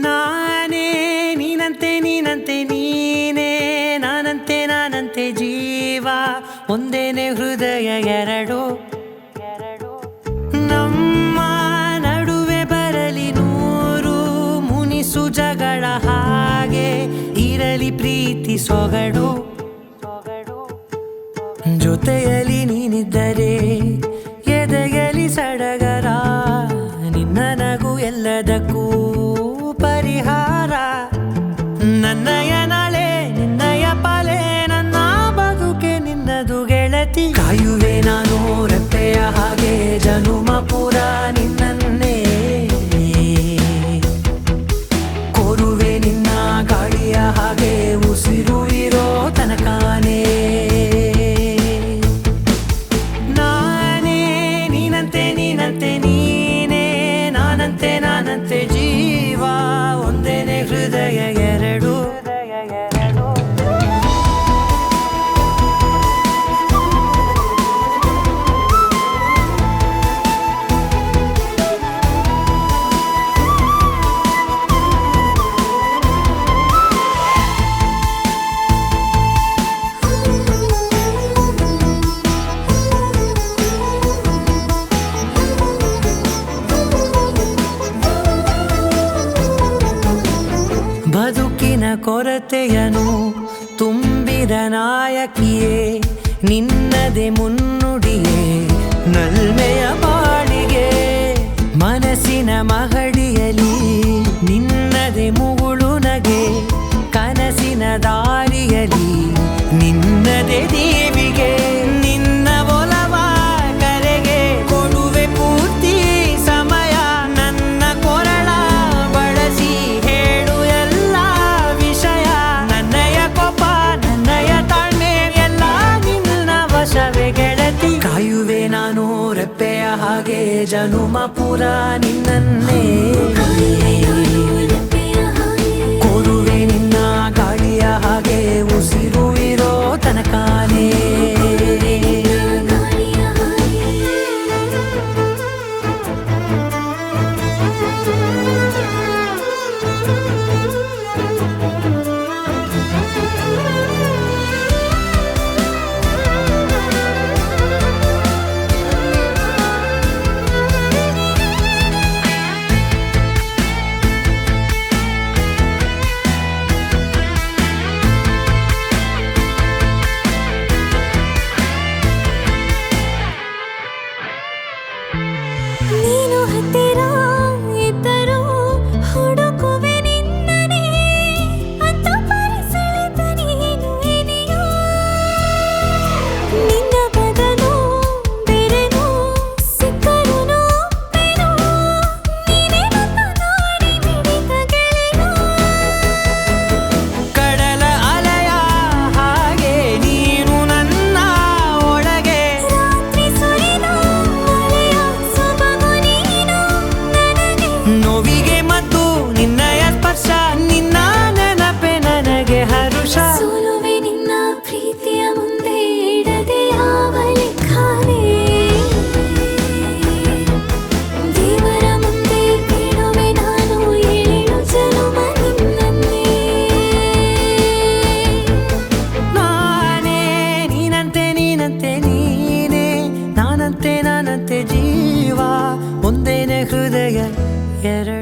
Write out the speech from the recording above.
ನಾನೇ ನೀನಂತೆ ನೀನಂತೆ ನೀನೇ ನಾನಂತೆ ನಾನಂತೆ ಜೀವ ಒಂದೇನೆ ಹೃದಯ ಎರಡು ನಮ್ಮ ನಡುವೆ ಬರಲಿ ನೂರು ಮುನಿಸು ಜಗಳ ಹಾಗೆ ಇರಲಿ ಪ್ರೀತಿ ಸೊಗಡು ಜೊತೆಯಲ್ಲಿ ನೀನಿದ್ದರೆ ಎದೆಯಲಿ ಸಡಗರ ನಿನ್ನ ನಗು ಎಲ್ಲದಕ್ಕೂ ಪರಿಹಾರ ನನ್ನಯ ನಾಳೆ ನಿನ್ನಯ ಪಾಲೆ ನನ್ನ ಬದುಕೆ ನಿನ್ನದು ಗೆಳತಿ ಕಾಯುವೆ ನಾನು ರೆಪ್ಪೆಯ ಹಾಗೆ ಜನುಮ ಪುರ ನಿನ್ನನ್ನೇ ಕೋರುವೆ ನಿನ್ನ ಗಾಳಿಯ ಹಾಗೆ ಉಸಿರು ಇರೋ ತನಕಾನೇ ನಾನೇ ನೀನಂತೆ ನೀನಂತೆ ನೀನೇ ನಾನಂತೆ ನಾನಂತೆ ಜೀವ ಒಂದೇನೆ ಹೃದಯ ಎರಡು ಬದುಕಿನ ಕೊರತೆಯನು ತುಂಬಿದ ನಾಯಕಿಯೇ ನಿನ್ನದೆ ಮುನ್ನುಡಿಯೇ ನಲ್ಮೆಯ ಬಾಳಿಗೆ ಮನಸ್ಸಿನ ಮಹಡಿಯಲಿ ನಿನ್ನದೆ ಮುಗುಳು ನಗೆ ಕನಸಿನ ದಾರಿಯಲಿ ನಿನ್ನದೆ ದೇವಿಗೆ ನಿನ್ನ ಒಲವ ಕರೆಗೆ ಕೊಡುವೆ ಪೂರ್ತಿ ಸಮಯ ನನ್ನ ಕೊರಳ ಬಳಸಿ ಹೇಳು ಎಲ್ಲ ವಿಷಯ ನನ್ನಯ ಕೋಪ ನನ್ನಯ ತಾಳ್ಮೆ ಎಲ್ಲ ನಿನ್ನ ವಶವೇ ಗೆಳತಿ ಕಾಯುವೆ ನಾನು ರೆಪ್ಪೆಯ ಹಾಗೆ ಜನುಮ ಪುರ ನಿನ್ನನ್ನೇ ಕೋರುವೆ ನಿನ್ನ ಗಾಳಿಯ ಹಾಗೆ ಉಸಿರು ಇರೋ ತನಕಾನೇ ನೀನು ಹತ್ತಿರ ಇದ್ದರೂ ಹುಡುಕುವೆ ನಿನ್ನನೇ ಅಂತ ಪರಿಸೆಳೆದ ನೀನು ಇದೆಯೋ ನಿನ್ನ ಬದಲು ಬೇರೆನೋ ಸಿಕ್ಕರೂ ಒಪ್ಪೆನೋ ನೀನೇ ನನ್ನ ನಾಡಿ ಮಿಡಿತ ಗೆಳೆಯೋ ಕಡಲ ಅಲೆಯ ಹಾಗೆ ನೀನು ನನ್ನ ಒಳಗೆ ರಾತ್ರಿ ಸುರಿದ ಮಳೆಯ ಸೊಬಗು ನೀನು ನನಗೆ ನೋವಿಗೆ ಮತ್ತು ನಿನ್ನಯ ಸ್ಪರ್ಶ ನಿನ್ನ ನೆನಪೆ ನನಗೆ ಹರುಷ ಸೋಲುವೆ ನಿನ್ನ ಪ್ರೀತಿಯ ಮುಂದೆ ಇಡದೆ ಯಾವ ಲೆಕ್ಕನೇ ದೇವರ ಮುಂದೆ ಕೇಳುವೆ ನಾನು ಏಳು ಜನುಮ ನಿನ್ನನ್ನೇ ನಾನೇ ನೀನಂತೆ ನೀನಂತೆ ನೀನೇ ನಾನಂತೆ ನಾನಂತೆ ಜೀವ ಒಂದೇನೆ ಹೃದಯ ಎರಡು